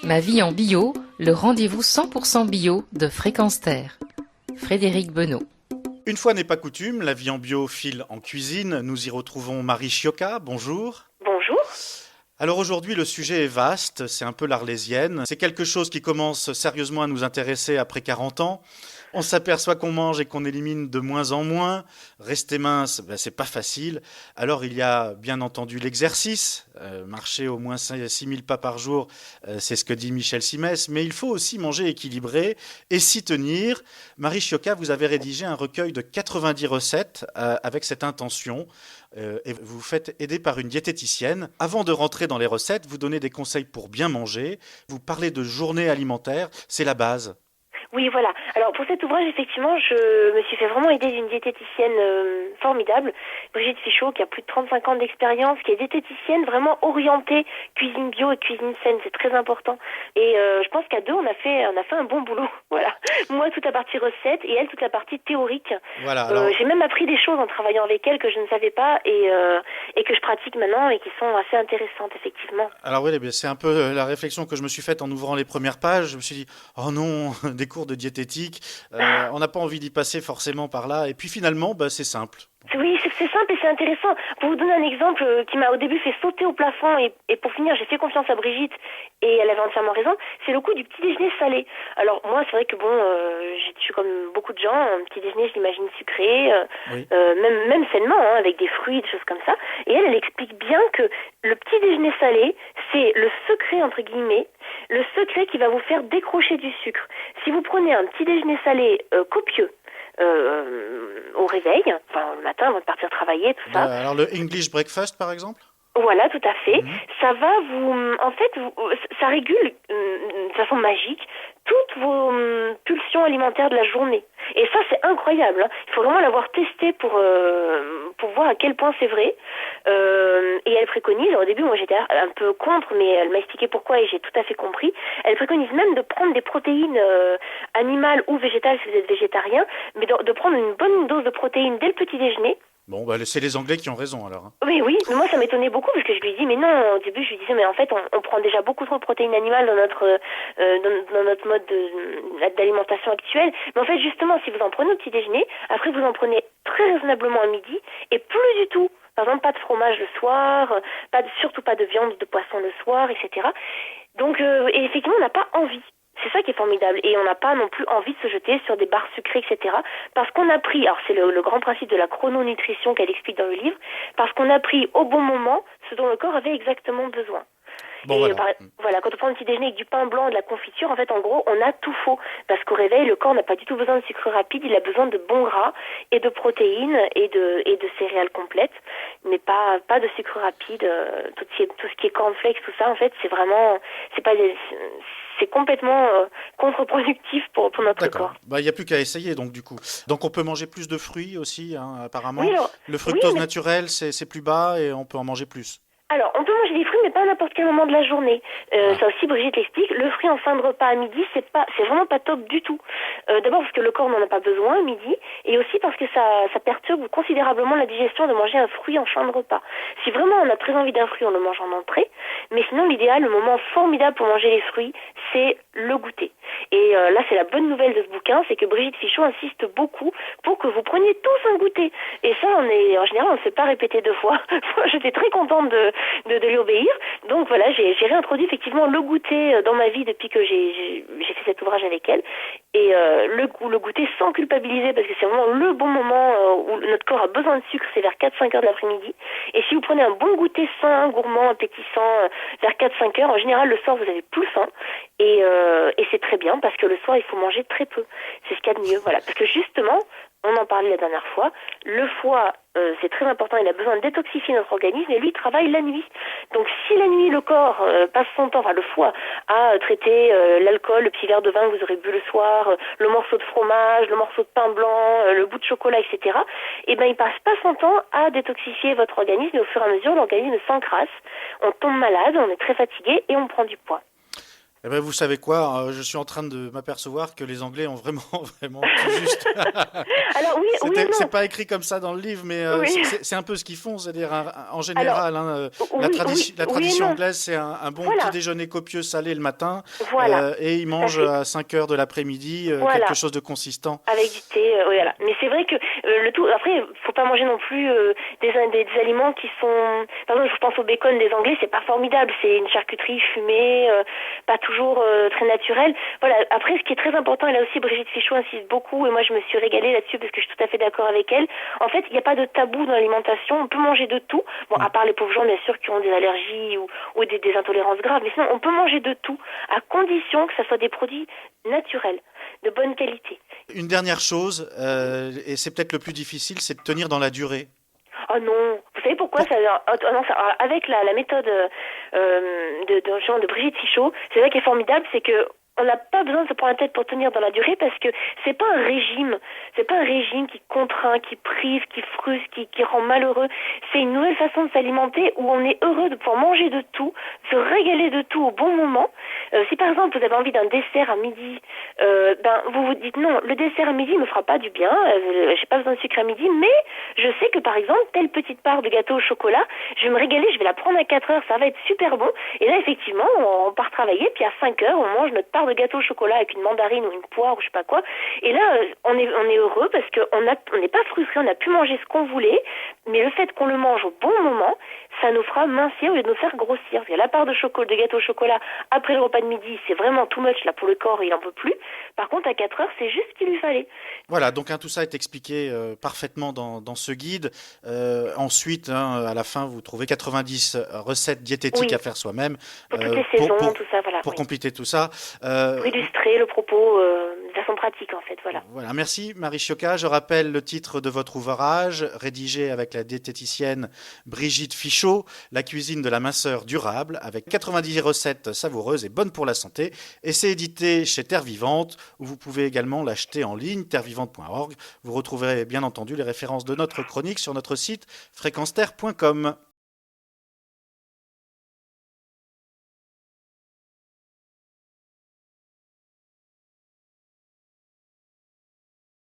Ma vie en bio, le rendez-vous 100% bio de Fréquence Terre. Frédéric Benoît. Une fois n'est pas coutume, la vie en bio file en cuisine. Nous y retrouvons Marie Chiocca. Bonjour. Bonjour. Alors aujourd'hui, le sujet est vaste, c'est un peu l'arlésienne. C'est quelque chose qui commence sérieusement à nous intéresser après 40 ans. On s'aperçoit qu'on mange et qu'on élimine de moins en moins. Rester mince, c'est pas facile. Alors il y a bien entendu l'exercice. Marcher au moins 6000 pas par jour, c'est ce que dit Michel Simès. Mais il faut aussi manger équilibré et s'y tenir. Marie Chiocca, vous avez rédigé un recueil de 90 recettes avec cette intention. Et vous vous faites aider par une diététicienne. Avant de rentrer dans les recettes, vous donnez des conseils pour bien manger. Vous parlez de journée alimentaire, c'est la base. Oui, voilà. Alors pour cet ouvrage, effectivement, je me suis fait vraiment aider d'une diététicienne formidable, Brigitte Fichot, qui a plus de 35 ans d'expérience, qui est diététicienne vraiment orientée cuisine bio et cuisine saine, c'est très important. Et je pense qu'à deux, on a fait un bon boulot. Voilà. Moi, toute la partie recette et elle, toute la partie théorique. Voilà, alors... J'ai même appris des choses en travaillant avec elle que je ne savais pas et que je pratique maintenant et qui sont assez intéressantes, effectivement. Alors oui, c'est un peu la réflexion que je me suis faite en ouvrant les premières pages. Je me suis dit, oh non, des cours de diététique, on n'a pas envie d'y passer forcément par là. Et puis finalement, c'est simple. Oui, c'est simple et c'est intéressant. Pour vous donner un exemple qui m'a au début fait sauter au plafond et pour finir, j'ai fait confiance à Brigitte et elle avait entièrement raison, c'est le coup du petit déjeuner salé. Alors moi, c'est vrai que je suis comme beaucoup de gens, un petit déjeuner, je l'imagine sucré, Oui. même sainement, avec des fruits, des choses comme ça. Et elle explique bien que le petit déjeuner salé, c'est le secret, entre guillemets, le secret qui va vous faire décrocher du sucre. Si vous prenez un petit déjeuner salé copieux, au réveil, enfin le matin avant de partir travailler, tout ça. Alors le English breakfast par exemple ? Voilà, tout à fait. Ça va ça régule de façon magique toutes vos pulsions alimentaires de la journée. Et ça, c'est incroyable. Hein. Il faut vraiment l'avoir testé pour voir à quel point c'est vrai. Et elle préconise, au début, moi j'étais un peu contre, mais elle m'a expliqué pourquoi et j'ai tout à fait compris. Elle préconise même de prendre des protéines animales ou végétales si vous êtes végétarien, mais de prendre une bonne dose de protéines dès le petit déjeuner. Bon, c'est les Anglais qui ont raison alors. Oui, mais moi ça m'étonnait beaucoup parce que je lui dis mais non, au début je lui disais mais en fait on prend déjà beaucoup trop de protéines animales dans notre mode d'alimentation actuelle. Mais en fait justement si vous en prenez au petit déjeuner, après vous en prenez très raisonnablement à midi et plus du tout. Par exemple pas de fromage le soir, surtout pas de viande ou de poisson le soir, etc. Donc et effectivement on n'a pas envie. C'est ça qui est formidable. Et on n'a pas non plus envie de se jeter sur des barres sucrées, etc. Parce qu'on a pris, alors c'est le grand principe de la chrononutrition qu'elle explique dans le livre, parce qu'on a pris au bon moment ce dont le corps avait exactement besoin. Bon, et voilà, quand on prend un petit déjeuner avec du pain blanc et de la confiture, en fait, en gros, on a tout faux. Parce qu'au réveil, le corps n'a pas du tout besoin de sucre rapide, il a besoin de bons gras et de protéines et de céréales complètes, mais pas de sucre rapide. Tout ce qui est cornflakes, tout ça, en fait, c'est complètement contre-productif pour notre corps. Il n'y a plus qu'à essayer, donc du coup. Donc on peut manger plus de fruits aussi, apparemment. Oui, alors, le fructose naturel, c'est plus bas et on peut en manger plus. Alors, on peut manger des fruits, mais pas à n'importe quel moment de la journée. Ça aussi, Brigitte l'explique. Le fruit en fin de repas à midi, c'est vraiment pas top du tout. D'abord parce que le corps n'en a pas besoin à midi, et aussi parce que ça perturbe considérablement la digestion de manger un fruit en fin de repas. Si vraiment on a très envie d'un fruit, on le mange en entrée. Mais sinon, l'idéal, le moment formidable pour manger les fruits, c'est le goûter. Et là, c'est la bonne nouvelle de ce bouquin, c'est que Brigitte Fichot insiste beaucoup pour que vous preniez tous un goûter. Et ça, en général, on ne se fait pas répéter deux fois. J'étais très contente de lui obéir. Donc voilà, j'ai réintroduit effectivement le goûter dans ma vie depuis que j'ai fait cet ouvrage avec elle. Et le goûter sans culpabiliser, parce que c'est vraiment le bon moment où notre corps a besoin de sucre, c'est vers 4-5 heures de l'après-midi. Et si vous prenez un bon goûter sain, gourmand, appétissant, vers 4-5 heures, en général le soir vous avez plus faim. Et c'est très bien parce que le soir il faut manger très peu. C'est ce qu'il y a de mieux. Voilà. Parce que justement, on en parlait la dernière fois, le foie, c'est très important, il a besoin de détoxifier notre organisme et lui il travaille la nuit. Donc si la nuit le corps passe son temps, le foie, à traiter l'alcool, le petit verre de vin que vous aurez bu le soir, le morceau de fromage, le morceau de pain blanc, le bout de chocolat, etc., il passe pas son temps à détoxifier votre organisme et au fur et à mesure l'organisme s'encrasse, on tombe malade, on est très fatigué et on prend du poids. Eh ben, vous savez quoi, je suis en train de m'apercevoir que les Anglais ont vraiment, vraiment tout juste. Alors oui et C'est non. pas écrit comme ça dans le livre, mais Oui. c'est un peu ce qu'ils font. C'est-à-dire, en Alors général, hein, oui, oui, la oui et tradition non. anglaise, c'est un bon petit Voilà, déjeuner copieux salé le matin, voilà, et ils tout à mangent fait. à 5 heures de l'après-midi quelque Voilà. chose de consistant. Avec du thé, oui, voilà. Mais c'est vrai que le tout. Après, faut pas manger non plus des aliments qui sont. Par exemple, je pense au bacon des Anglais, c'est pas formidable. C'est une charcuterie fumée, pas toujours très naturelle. Voilà. Après, ce qui est très important, et là aussi Brigitte Fichot insiste beaucoup, et moi je me suis régalée là-dessus parce que je suis tout à fait d'accord avec elle. En fait, il n'y a pas de tabou dans l'alimentation. On peut manger de tout. Bon, Mm. à part les pauvres gens, bien sûr, qui ont des allergies ou des intolérances graves. Mais sinon, on peut manger de tout, à condition que ça soit des produits naturels, de bonne qualité. Une dernière chose, et c'est peut-être le plus difficile, c'est de tenir dans la durée. Oh non, vous savez pourquoi Pour- ça, non, avec la méthode de Brigitte Fichot, c'est ça qui est formidable, c'est que on n'a pas besoin de se prendre la tête pour tenir dans la durée parce que c'est pas un régime, c'est pas un régime qui contraint, qui prive, qui frustre, qui rend malheureux. C'est une nouvelle façon de s'alimenter où on est heureux de pouvoir manger de tout, se régaler de tout au bon moment. Si par exemple vous avez envie d'un dessert à midi, vous vous dites non, le dessert à midi me fera pas du bien, j'ai pas besoin de sucre à midi, mais je sais que par exemple telle petite part de gâteau au chocolat, je vais me régaler, je vais la prendre à 4 heures, ça va être super bon. Et là effectivement, on part travailler, puis à 5 heures, on mange notre part de gâteau au chocolat avec une mandarine ou une poire ou je sais pas quoi. Et là, on est heureux parce qu'on n'est pas frustré, on a pu manger ce qu'on voulait, mais le fait qu'on le mange au bon moment, ça nous fera mincir au lieu de nous faire grossir. Parce que la part de gâteau au chocolat après le repas de midi, c'est vraiment too much là pour le corps, il en peut plus. Par contre, à 4 heures, c'est juste ce qu'il lui fallait. Voilà, donc tout ça est expliqué parfaitement dans ce guide. Ensuite, hein, à la fin, vous trouvez 90 recettes diététiques Oui, à faire soi-même pour toutes les pour, saisons, pour, tout ça, voilà. pour Oui. compléter tout ça. Pour illustrer le propos de façon pratique, en fait, voilà. Voilà, merci Marie Chiocca. Je rappelle le titre de votre ouvrage, rédigé avec la diététicienne Brigitte Fichot, La cuisine de la minceur durable, avec 90 recettes savoureuses et bonnes pour la santé. Et c'est édité chez Terre Vivante, où vous pouvez également l'acheter en ligne, terrevivante.org. Vous retrouverez bien entendu les références de notre chronique sur notre site fréquenceterre.com.